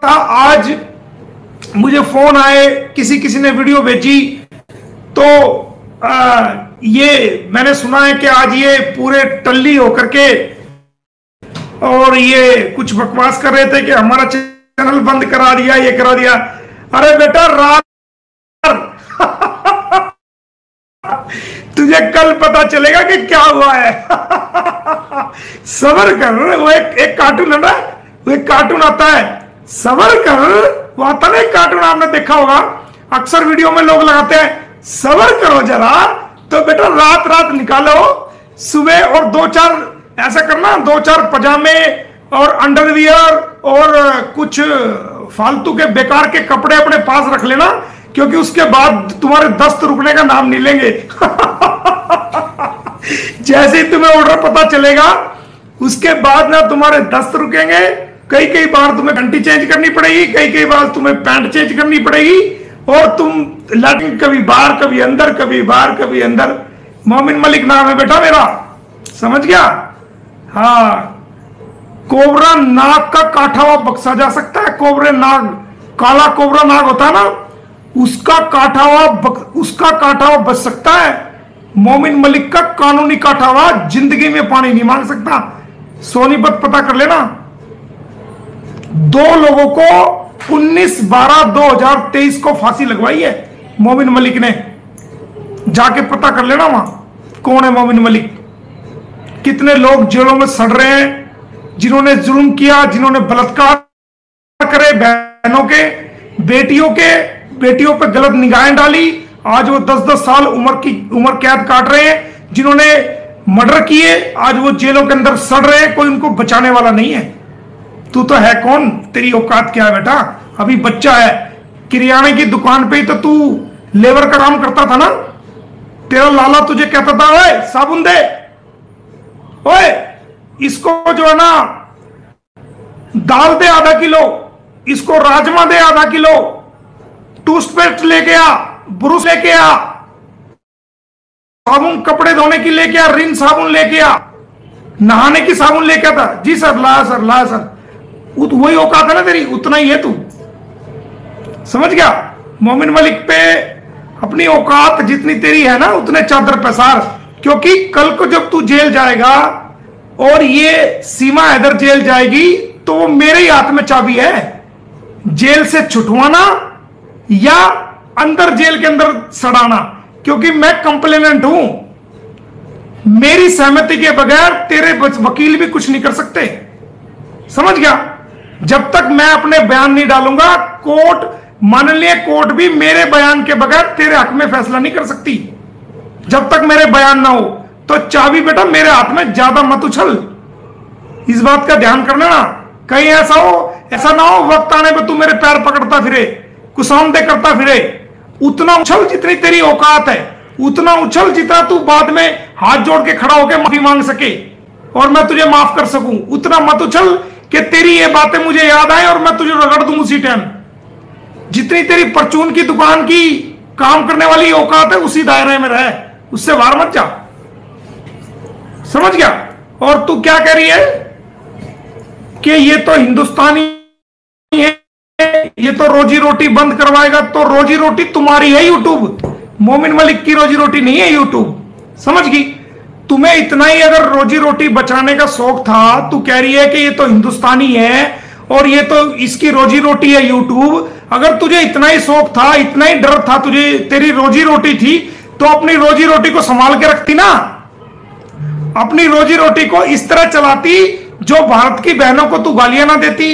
था। आज मुझे फोन आए, किसी किसी ने वीडियो भेजी, तो ये मैंने सुना है कि आज ये पूरे टल्ली होकर के और ये कुछ बकवास कर रहे थे कि हमारा चैनल बंद करा दिया, ये करा दिया। अरे बेटा रात तुझे कल पता चलेगा कि क्या हुआ है। सबर कर। वो एक कार्टून है ना, वो एक कार्टून आता है, सबर कर। वो आता ना एक कार्टून, आपने देखा होगा, अक्सर वीडियो में लोग लगाते हैं सबर करो जरा। तो बेटा रात रात निकालो सुबह, और दो चार ऐसा करना, दो चार पजामे और अंडरवियर और कुछ फालतू के बेकार के कपड़े अपने पास रख लेना, क्योंकि उसके बाद तुम्हारे दस्त रुकने का नाम नहीं लेंगे। जैसे ही तुम्हें ऑर्डर पता चलेगा उसके बाद ना तुम्हारे दस्त रुकेंगे। कई कई बार तुम्हें घंटी चेंज करनी पड़ेगी, कई कई बार तुम्हें पैंट चेंज करनी पड़ेगी, और तुम लैट्रिन कभी बाहर कभी अंदर, कभी बाहर कभी अंदर। मोमिन मलिक नाम है बेटा मेरा, समझ गया? हाँ, कोबरा नाग का काटा हुआ बक्सा जा सकता है। कोबरे नाग, काला कोबरा नाग होता है ना, उसका काटा हुआ बच सकता है। मोमिन मलिक का कानूनी काटा हुआ जिंदगी में पानी नहीं मांग सकता। सोनीपत पता कर लेना। दो लोगों को 19/12/2023 को फांसी लगवाई है मोमिन मलिक ने। जाके पता कर लेना वहां कौन है मोमिन मलिक। कितने लोग जेलों में सड़ रहे हैं, जिन्होंने जुल्म किया, जिन्होंने बलात्कार करे बहनों के, बेटियों पे गलत निगाहें डाली। आज वो 10-10 साल उम्र कैद काट रहे हैं। जिन्होंने मर्डर किए आज वो जेलों के अंदर सड़ रहे हैं, कोई उनको बचाने वाला नहीं है। तू तो है कौन? तेरी औकात क्या है बेटा? अभी बच्चा है। किराने की दुकान पे ही तो तू लेबर का काम करता था ना। तेरा लाला तुझे कहता था ओए साबुन दे, ओए इसको जो है ना दाल दे आधा किलो, इसको राजमा दे आधा किलो, टूथपेस्ट लेके आ, ब्रश लेके आ, साबुन कपड़े धोने की लेके आ, रिन साबुन लेके आ, नहाने की साबुन लेके आता। जी सर, लाया सर, लाया सर। वही औकात है ना तेरी, उतना ही है तू, समझ गया? मोमिन मलिक पे अपनी औकात जितनी तेरी है ना उतने चादर पसार, क्योंकि कल को जब तू जेल जाएगा और ये सीमा हैदर जेल जाएगी तो वो मेरे ही हाथ में चाबी है, जेल से छुटवाना या अंदर जेल के अंदर सड़ाना, क्योंकि मैं कंप्लेनेंट हूं। मेरी सहमति के बगैर तेरे वकील भी कुछ नहीं कर सकते, समझ गया? जब तक मैं अपने बयान नहीं डालूंगा, कोर्ट, माननीय कोर्ट भी मेरे बयान के बगैर तेरे हक में फैसला नहीं कर सकती। जब तक मेरे बयान ना हो तो चाबी बेटा मेरे हाथ में, ज्यादा मत उछल। इस बात का ध्यान करना ना, कहीं ऐसा ना हो वक्त आने पे तू मेरे पैर पकड़ता फिरे, कुसौंदे करता फिरे। उतना उछल जितनी तेरी औकात है, उतना उछल जितना तू बाद में हाथ जोड़ के खड़ा होकर माफी मांग सके और मैं तुझे माफ कर सकूं। उतना मत उछल कि तेरी ये बातें मुझे याद आए और मैं तुझे रगड़ दूं उसी टाइम। जितनी तेरी परचून की दुकान की काम करने वाली औकात है उसी दायरे में रहे, उससे बाहर मत जा, समझ गया? और तू क्या कह रही है कि ये तो हिंदुस्तानी है, ये तो रोजी रोटी बंद करवाएगा। तो रोजी रोटी तुम्हारी है यूट्यूब, मोमिन मलिक की रोजी रोटी नहीं है यूट्यूब, समझ गई? तुम्हें इतना ही अगर रोजी रोटी बचाने का शौक था, तू कह रही है कि ये तो हिंदुस्तानी है और ये तो इसकी रोजी रोटी है यूट्यूब। अगर तुझे इतना ही शौक था, इतना ही डर था तुझे, तेरी रोजी रोटी थी, तो अपनी रोजी रोटी को संभाल के रखती ना। अपनी रोजी रोटी को इस तरह चलाती जो भारत की बहनों को तू गालियां ना देती,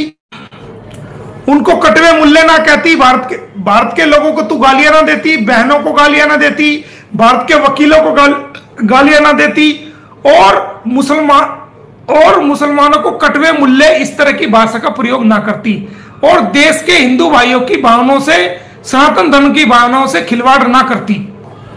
उनको कटवे मुल्ले ना कहती, भारत के लोगों को तू गालियां ना देती, बहनों को गालियां ना देती, भारत के वकीलों को गालियां ना देती, और मुसलमानों को कटवे मुल्ले इस तरह की भाषा का प्रयोग ना करती, और देश के हिंदू भाइयों की भावनाओं से, सनातन धर्म की भावनाओं से खिलवाड़ ना करती।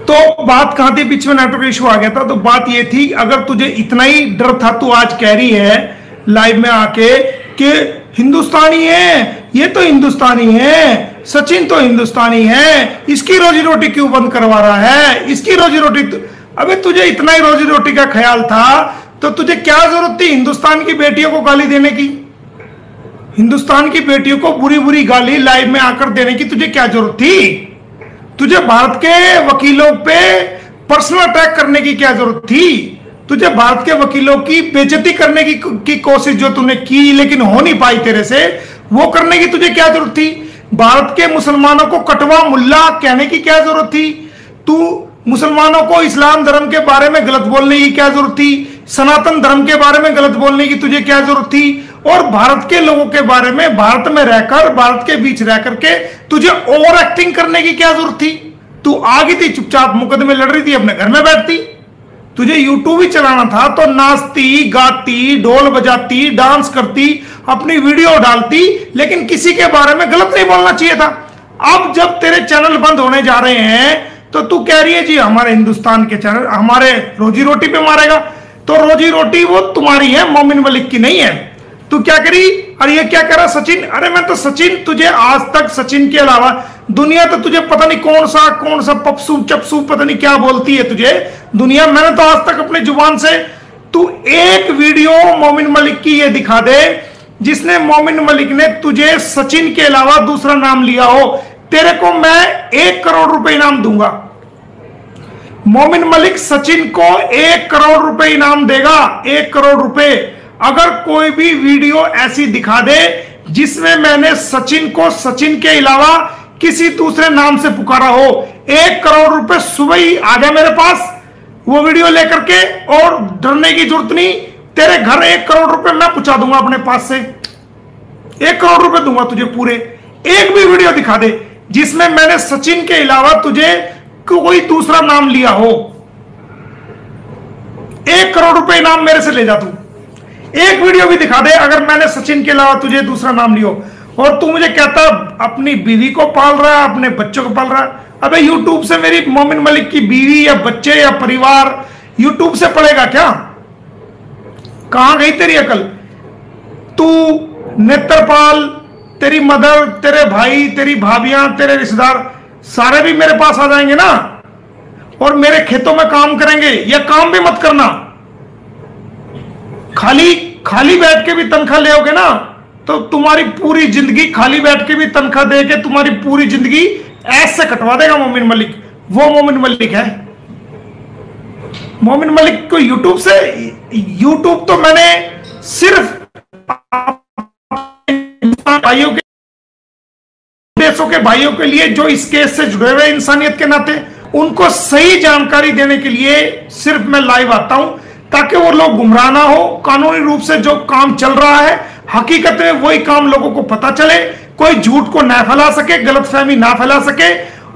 तो बात कहां थी? बीच में नेटवर्क इशू आ गया था। तो बात ये थी, अगर तुझे इतना ही डर था, तू आज कह रही है लाइव में आके कि हिंदुस्तानी है, ये तो हिंदुस्तानी है, सचिन तो हिंदुस्तानी है, इसकी रोजी रोटी क्यों बंद करवा रहा है, इसकी रोजी रोटी अबे तुझे इतना ही रोजी रोटी का ख्याल था तो तुझे क्या जरूरत थी हिंदुस्तान की बेटियों को गाली देने की? हिंदुस्तान की बेटियों को बुरी बुरी गाली लाइव में आकर देने की तुझे क्या जरूरत थी? तुझे भारत के वकीलों पे पर्सनल अटैक करने की क्या जरूरत थी? तुझे भारत के वकीलों की बेइज्जती करने की कोशिश जो तूने की लेकिन हो नहीं पाई तेरे से, वो करने की तुझे क्या जरूरत थी? भारत के मुसलमानों को कटवा मुल्ला कहने की क्या जरूरत थी? तू मुसलमानों को इस्लाम धर्म के बारे में गलत बोलने की क्या जरूरत थी? सनातन धर्म के बारे में गलत बोलने की तुझे क्या जरूरत थी? और भारत के लोगों के बारे में, भारत में रहकर, भारत के बीच रह करके तुझे ओवर एक्टिंग करने की क्या जरूरत थी? तू आ गई थी चुपचाप, मुकदमे लड़ रही थी, अपने घर में बैठती। तुझे यूट्यूब ही चलाना था तो नाचती, गाती, ढोल बजाती, डांस करती, अपनी वीडियो डालती, लेकिन किसी के बारे में गलत नहीं बोलना चाहिए था। अब जब तेरे चैनल बंद होने जा रहे हैं तो तू कह रही है जी हमारे हिंदुस्तान के चैनल हमारे रोजी रोटी पे मारेगा। तो रोजी रोटी वो तुम्हारी है, मोमिन मलिक की नहीं है। तू क्या करी? अरे ये क्या करा सचिन? अरे मैं तो सचिन, तुझे आज तक सचिन के अलावा दुनिया तो तुझे पता नहीं कौन सा पपसू चपसू पता नहीं क्या बोलती है तुझे दुनिया। मैंने तो आज तक अपनी जुबान से, तू एक वीडियो मोमिन मलिक की ये दिखा दे जिसने मोमिन मलिक ने तुझे सचिन के अलावा दूसरा नाम लिया हो। तेरे को मैं 1 करोड़ रुपए इनाम दूंगा। मोमिन मलिक सचिन को 1 करोड़ रुपए इनाम देगा, 1 करोड़ रुपए, अगर कोई भी वीडियो ऐसी दिखा दे जिसमें मैंने सचिन को सचिन के अलावा किसी दूसरे नाम से पुकारा हो। 1 करोड़ रुपए सुबह ही आ जा मेरे पास वो वीडियो लेकर के, और डरने की जरूरत नहीं। तेरे घर 1 करोड़ रुपए मैं पहुंचा दूंगा अपने पास से, 1 करोड़ रुपए दूंगा तुझे पूरे। एक भी वीडियो दिखा दे जिसमें मैंने सचिन के अलावा तुझे कोई दूसरा नाम लिया हो, 1 करोड़ रुपए इनाम मेरे से ले जा तू। एक वीडियो भी दिखा दे अगर मैंने सचिन के अलावा तुझे दूसरा नाम लियो। और तू मुझे कहता अपनी बीवी को पाल रहा है, अपने बच्चों को पाल रहा है। अबे यूट्यूब से मेरी मोमिन मलिक की बीवी या बच्चे या परिवार यूट्यूब से पड़ेगा क्या? कहां गई तेरी अकल? तू नेत्रपाल, तेरी मदर, तेरे भाई, तेरी भाभियां, तेरे रिश्तेदार सारे भी मेरे पास आ जाएंगे ना, और मेरे खेतों में काम करेंगे। या काम भी मत करना, खाली खाली बैठ के भी तनख्वाह ले आओगे ना तो तुम्हारी पूरी जिंदगी खाली बैठ के भी तनख्वाह दे के तुम्हारी पूरी जिंदगी ऐसे कटवा देगा मोमिन मलिक। वो मोमिन मलिक है। मोमिन मलिक को यूट्यूब से, यूट्यूब तो मैंने सिर्फ भाइयों के, देशों के भाइयों के लिए जो इस केस से जुड़े हुए इंसानियत के नाते, उनको सही जानकारी देने के लिए सिर्फ मैं लाइव आता हूं, ताकि वो लोग गुमराह ना हो। कानूनी रूप से जो काम चल रहा है हकीकत में वही काम लोगों को पता चले, कोई झूठ को ना फैला सके, गलतफहमी ना फैला सके,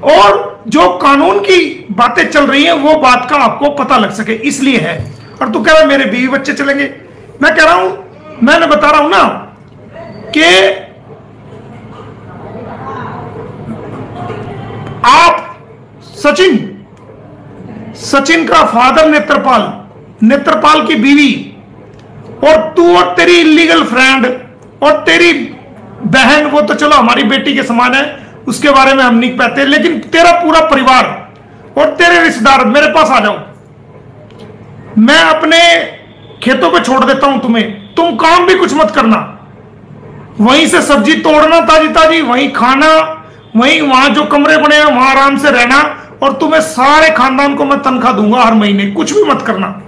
और जो कानून की बातें चल रही हैं वो बात का आपको पता लग सके, इसलिए है। और तू कह रहा है मेरे बीवी बच्चे चलेंगे। मैं कह रहा हूं, मैंने बता रहा हूं ना कि आप सचिन का फादर नेत्रपाल, नेत्रपाल की बीवी, और तू और तेरी इलीगल फ्रेंड और तेरी बहन, वो तो चलो हमारी बेटी के समान है, उसके बारे में हम नहीं कहते, लेकिन तेरा पूरा परिवार और तेरे रिश्तेदार मेरे पास आ जाओ। मैं अपने खेतों पे छोड़ देता हूं तुम्हें, तुम काम भी कुछ मत करना। वहीं से सब्जी तोड़ना ताजी ताजी, वहीं खाना, वहीं वहां जो कमरे बने हैं वहां आराम से रहना, और तुम्हें सारे खानदान को मैं तनख्वाह दूंगा हर महीने, कुछ भी मत करना।